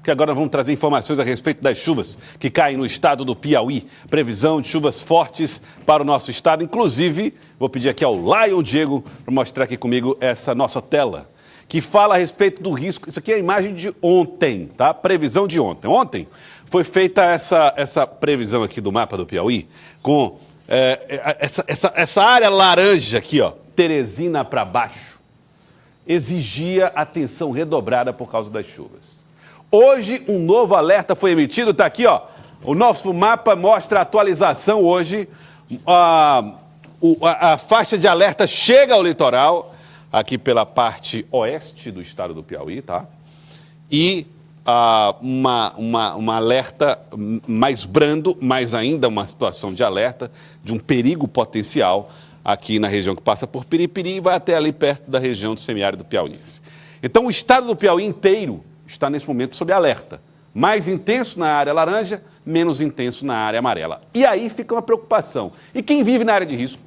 Que agora vamos trazer informações a respeito das chuvas que caem no estado do Piauí. Previsão de chuvas fortes para o nosso estado. Inclusive, vou pedir aqui ao Lion Diego para mostrar aqui comigo essa nossa tela, que fala a respeito do risco. Isso aqui é a imagem de ontem, tá? Previsão de ontem. Ontem foi feita essa previsão aqui do mapa do Piauí com essa área laranja aqui, ó, Teresina para baixo, exigia atenção redobrada por causa das chuvas. Hoje, um novo alerta foi emitido, está aqui, ó. O nosso mapa mostra a atualização hoje. A faixa de alerta chega ao litoral, aqui pela parte oeste do estado do Piauí, tá? E uma alerta mais brando, mais ainda uma situação de alerta, de um perigo potencial aqui na região que passa por Piripiri e vai até ali perto da região do semiárido piauiense. Então, o estado do Piauí inteiro está nesse momento sob alerta. Mais intenso na área laranja, menos intenso na área amarela. E aí fica uma preocupação. E quem vive na área de risco?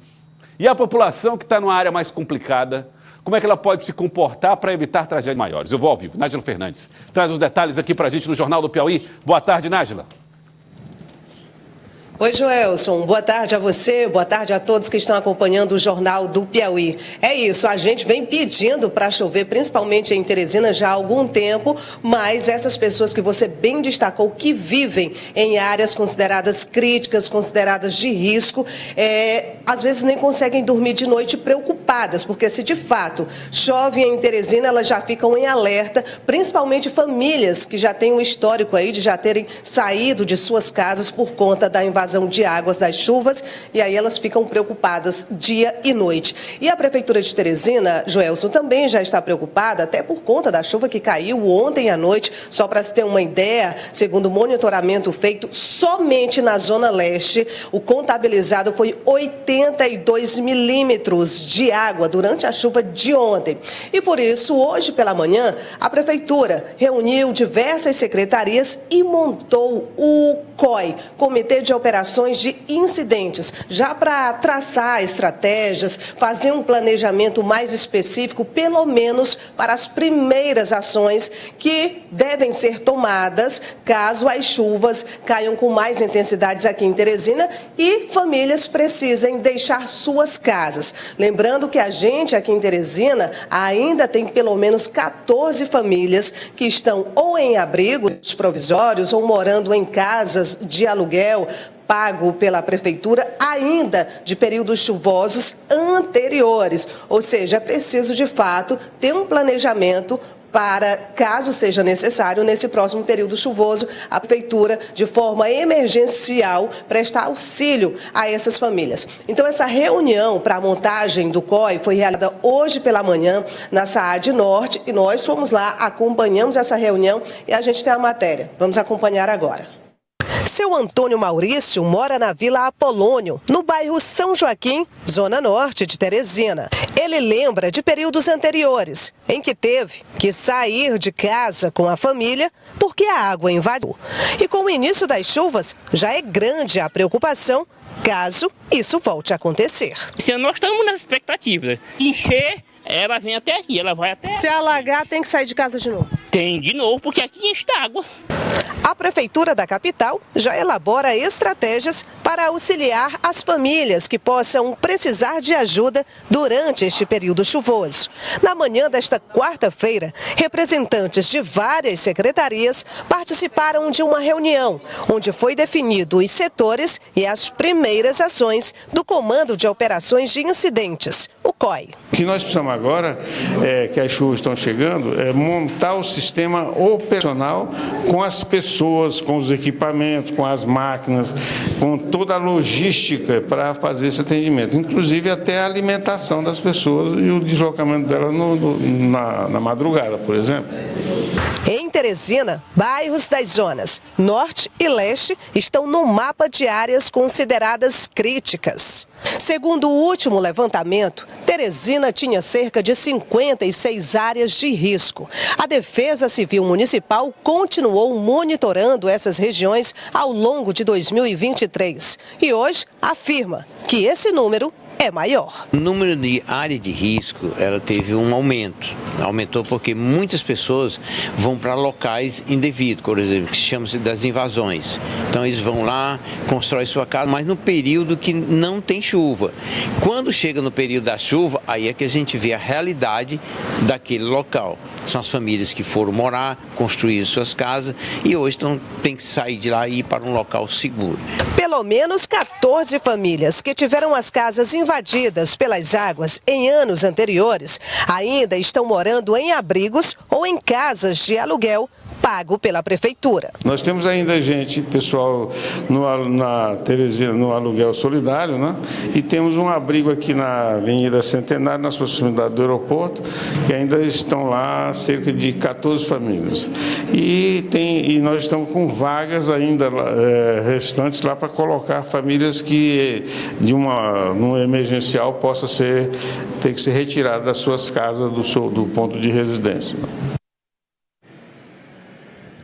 E a população que está numa área mais complicada? Como é que ela pode se comportar para evitar tragédias maiores? Eu vou ao vivo. Nájila Fernandes traz os detalhes aqui para a gente no Jornal do Piauí. Boa tarde, Nájila. Oi, Joelson. Boa tarde a você, boa tarde a todos que estão acompanhando o Jornal do Piauí. É isso, a gente vem pedindo para chover, principalmente em Teresina, já há algum tempo, mas essas pessoas que você bem destacou, que vivem em áreas consideradas críticas, consideradas de risco, às vezes nem conseguem dormir de noite preocupadas, porque se de fato chove em Teresina, elas já ficam em alerta, principalmente famílias que já têm um histórico aí de já terem saído de suas casas por conta da invasão de águas das chuvas, e aí elas ficam preocupadas dia e noite. E a Prefeitura de Teresina, Joelson, também já está preocupada, até por conta da chuva que caiu ontem à noite. Só para se ter uma ideia, segundo o monitoramento feito somente na Zona Leste, o contabilizado foi 82 milímetros de água durante a chuva de ontem. E por isso, hoje pela manhã, a Prefeitura reuniu diversas secretarias e montou o COI, Comitê de Operações de Incidentes, já para traçar estratégias, fazer um planejamento mais específico, pelo menos para as primeiras ações que devem ser tomadas caso as chuvas caiam com mais intensidades aqui em Teresina e famílias precisem deixar suas casas. Lembrando que a gente aqui em Teresina ainda tem pelo menos 14 famílias que estão ou em abrigos provisórios ou morando em casas de aluguel pago pela Prefeitura ainda de períodos chuvosos anteriores. Ou seja, é preciso, de fato, ter um planejamento para, caso seja necessário, nesse próximo período chuvoso, a Prefeitura, de forma emergencial, prestar auxílio a essas famílias. Então, essa reunião para a montagem do COI foi realizada hoje pela manhã na SAAD Norte e nós fomos lá, acompanhamos essa reunião e a gente tem a matéria. Vamos acompanhar agora. Seu Antônio Maurício mora na Vila Apolônio, no bairro São Joaquim, zona norte de Teresina. Ele lembra de períodos anteriores, em que teve que sair de casa com a família porque a água invadiu. E com o início das chuvas, já é grande a preocupação caso isso volte a acontecer. Nós estamos nas expectativas. Encher, ela vem até aqui, ela vai até... Se alagar, tem que sair de casa de novo? Tem de novo, porque aqui está água. A Prefeitura da capital já elabora estratégias para auxiliar as famílias que possam precisar de ajuda durante este período chuvoso. Na manhã desta quarta-feira, representantes de várias secretarias participaram de uma reunião, onde foi definido os setores e as primeiras ações do Comando de Operações de Incidentes, o COI. O que nós precisamos agora, que as chuvas estão chegando, é montar o sistema operacional com as pessoas, com os equipamentos, com as máquinas, com toda a logística para fazer esse atendimento, inclusive até a alimentação das pessoas e o deslocamento delas na madrugada, por exemplo. Em Teresina, bairros das zonas Norte e Leste estão no mapa de áreas consideradas críticas. Segundo o último levantamento, Teresina tinha cerca de 56 áreas de risco. A Defesa Civil Municipal continuou monitorando essas regiões ao longo de 2023 e hoje afirma que esse número é maior. O número de área de risco, ela teve um aumento. Aumentou porque muitas pessoas vão para locais indevidos, por exemplo, que chama-se das invasões. Então eles vão lá, constroem sua casa, mas no período que não tem chuva. Quando chega no período da chuva, aí é que a gente vê a realidade daquele local. São as famílias que foram morar, construir suas casas e hoje tem que sair de lá e ir para um local seguro. Pelo menos 14 famílias que tiveram as casas invadidas pelas águas em anos anteriores ainda estão morando em abrigos ou em casas de aluguel pago pela prefeitura. Nós temos ainda pessoal na Teresina, no aluguel solidário, né? E temos um abrigo aqui na Avenida Centenário, nas proximidades do aeroporto, que ainda estão lá cerca de 14 famílias. E nós estamos com vagas ainda restantes lá para colocar famílias que num emergencial possa ter que ser retirada das suas casas do ponto de residência.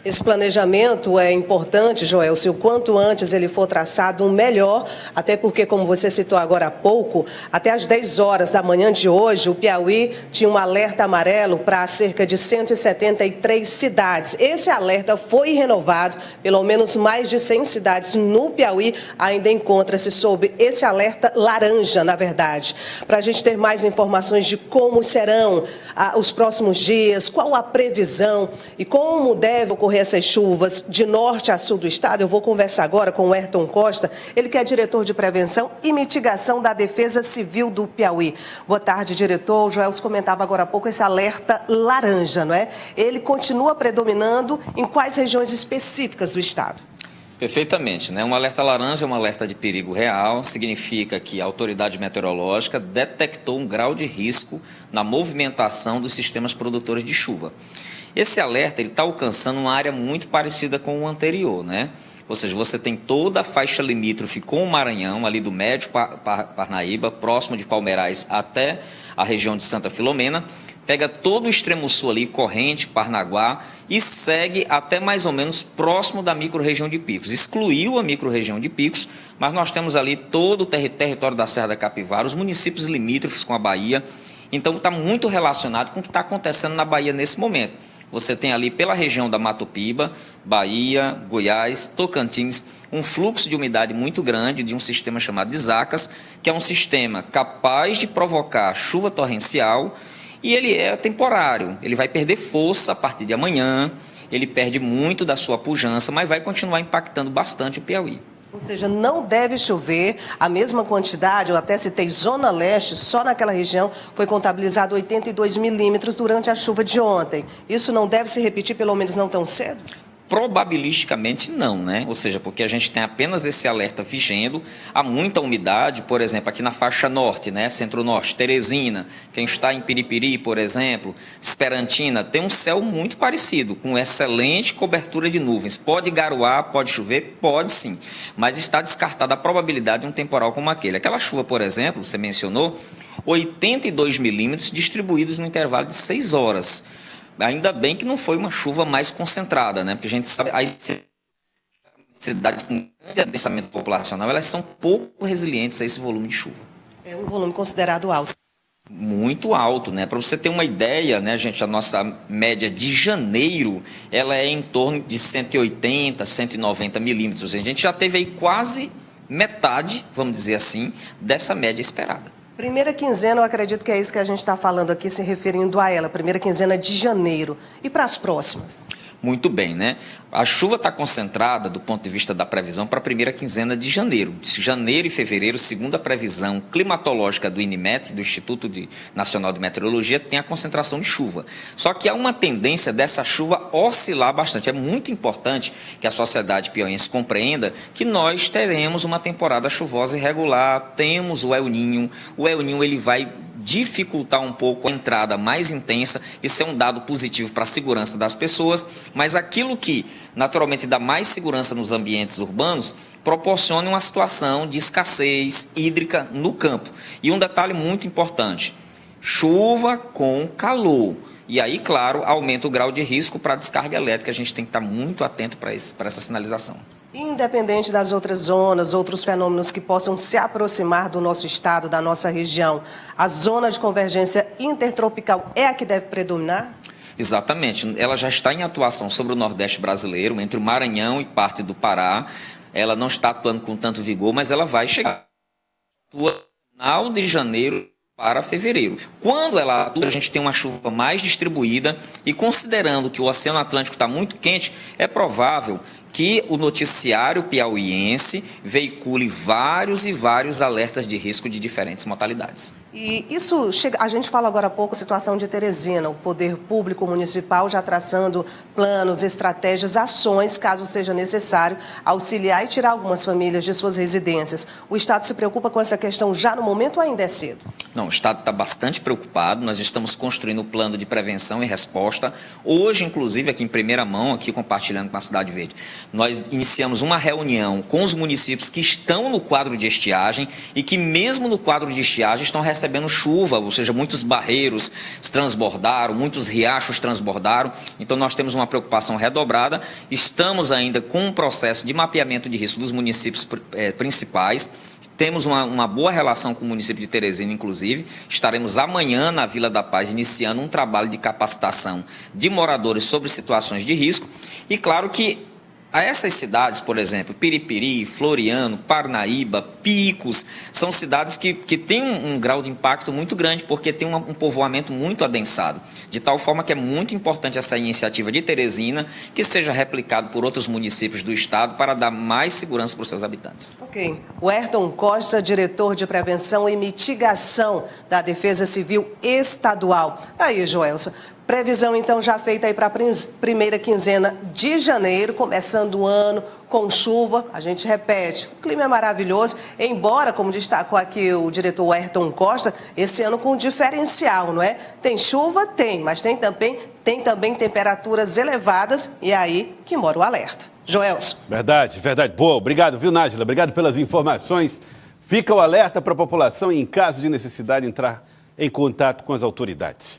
Esse planejamento é importante, Joel, se o quanto antes ele for traçado, melhor, até porque, como você citou agora há pouco, até às 10 horas da manhã de hoje, o Piauí tinha um alerta amarelo para cerca de 173 cidades. Esse alerta foi renovado, pelo menos mais de 100 cidades no Piauí ainda encontra-se sob esse alerta laranja, na verdade. Para a gente ter mais informações de como serão os próximos dias, qual a previsão e como deve ocorrer essas chuvas de norte a sul do estado, eu vou conversar agora com o Ayrton Costa, ele que é diretor de prevenção e mitigação da Defesa Civil do Piauí. Boa tarde, diretor. O Joel comentava agora há pouco esse alerta laranja, não é? Ele continua predominando em quais regiões específicas do estado? Perfeitamente, né? Um alerta laranja é um alerta de perigo real, significa que a autoridade meteorológica detectou um grau de risco na movimentação dos sistemas produtores de chuva. Esse alerta está alcançando uma área muito parecida com o anterior, né? Ou seja, você tem toda a faixa limítrofe com o Maranhão, ali do Médio Parnaíba, próximo de Palmeirais até a região de Santa Filomena, pega todo o extremo sul ali, Corrente, Parnaguá, e segue até mais ou menos próximo da microrregião de Picos. Excluiu a microrregião de Picos, mas nós temos ali todo o território da Serra da Capivara, os municípios limítrofes com a Bahia. Então está muito relacionado com o que está acontecendo na Bahia nesse momento. Você tem ali pela região da Mato Piba, Bahia, Goiás, Tocantins, um fluxo de umidade muito grande de um sistema chamado de Zacas, que é um sistema capaz de provocar chuva torrencial e ele é temporário. Ele vai perder força a partir de amanhã, ele perde muito da sua pujança, mas vai continuar impactando bastante o Piauí. Ou seja, não deve chover a mesma quantidade, eu até citei Zona Leste, só naquela região foi contabilizado 82 milímetros durante a chuva de ontem. Isso não deve se repetir, pelo menos não tão cedo? Probabilisticamente não, né? Ou seja, porque a gente tem apenas esse alerta vigendo, há muita umidade, por exemplo, aqui na faixa norte, né? Centro-norte, Teresina, quem está em Piripiri, por exemplo, Esperantina, tem um céu muito parecido, com excelente cobertura de nuvens. Pode garoar, pode chover? Pode sim, mas está descartada a probabilidade de um temporal como aquele. Aquela chuva, por exemplo, você mencionou, 82 milímetros distribuídos no intervalo de 6 horas. Ainda bem que não foi uma chuva mais concentrada, né? Porque a gente sabe as cidades com grande adensamento populacional, elas são pouco resilientes a esse volume de chuva. É um volume considerado alto. Muito alto, né? Para você ter uma ideia, né, gente, a nossa média de janeiro, ela é em torno de 180, 190 milímetros. A gente já teve aí quase metade, vamos dizer assim, dessa média esperada. Primeira quinzena, eu acredito que é isso que a gente está falando aqui, se referindo a ela, primeira quinzena de janeiro. E para as próximas? Muito bem, né? A chuva está concentrada, do ponto de vista da previsão, para a primeira quinzena de janeiro. Janeiro e fevereiro, segundo a previsão climatológica do INMET, do Instituto Nacional de Meteorologia, tem a concentração de chuva. Só que há uma tendência dessa chuva oscilar bastante. É muito importante que a sociedade piauiense compreenda que nós teremos uma temporada chuvosa irregular, temos o El Niño. O El Niño, ele vai dificultar um pouco a entrada mais intensa, isso é um dado positivo para a segurança das pessoas, mas aquilo que naturalmente dá mais segurança nos ambientes urbanos, proporciona uma situação de escassez hídrica no campo. E um detalhe muito importante, chuva com calor. E aí, claro, aumenta o grau de risco para a descarga elétrica, a gente tem que estar muito atento para essa sinalização. Independente das outras zonas, outros fenômenos que possam se aproximar do nosso estado, da nossa região, a zona de convergência intertropical é a que deve predominar? Exatamente. Ela já está em atuação sobre o Nordeste brasileiro, entre o Maranhão e parte do Pará. Ela não está atuando com tanto vigor, mas ela vai chegar no final de janeiro para fevereiro. Quando ela atua, a gente tem uma chuva mais distribuída e considerando que o Oceano Atlântico está muito quente, é provável que o noticiário piauiense veicule vários e vários alertas de risco de diferentes modalidades. E isso, a gente fala agora há pouco, situação de Teresina, o poder público municipal já traçando planos, estratégias, ações, caso seja necessário, auxiliar e tirar algumas famílias de suas residências. O Estado se preocupa com essa questão já no momento ou ainda é cedo? Não, o Estado está bastante preocupado, nós estamos construindo o plano de prevenção e resposta. Hoje, inclusive, aqui em primeira mão, aqui compartilhando com a Cidade Verde, nós iniciamos uma reunião com os municípios que estão no quadro de estiagem e que mesmo no quadro de estiagem estão recebendo chuva, ou seja, muitos barreiros transbordaram, muitos riachos transbordaram, então nós temos uma preocupação redobrada, estamos ainda com um processo de mapeamento de risco dos municípios principais, temos uma boa relação com o município de Teresina, inclusive, estaremos amanhã na Vila da Paz iniciando um trabalho de capacitação de moradores sobre situações de risco e claro que a essas cidades, por exemplo, Piripiri, Floriano, Parnaíba, Picos, são cidades que têm um grau de impacto muito grande, porque tem um povoamento muito adensado. De tal forma que é muito importante essa iniciativa de Teresina, que seja replicado por outros municípios do estado para dar mais segurança para os seus habitantes. Ok. O Ayrton Costa, diretor de Prevenção e Mitigação da Defesa Civil Estadual. Aí, Joelson. Previsão, então, já feita aí para a primeira quinzena de janeiro, começando o ano com chuva. A gente repete, o clima é maravilhoso, embora, como destacou aqui o diretor Ayrton Costa, esse ano com diferencial, não é? Tem chuva? Tem, mas tem também temperaturas elevadas e é aí que mora o alerta. Joelson. Verdade, verdade. Boa, obrigado, viu, Nájila? Obrigado pelas informações. Fica o alerta para a população e, em caso de necessidade, entrar em contato com as autoridades.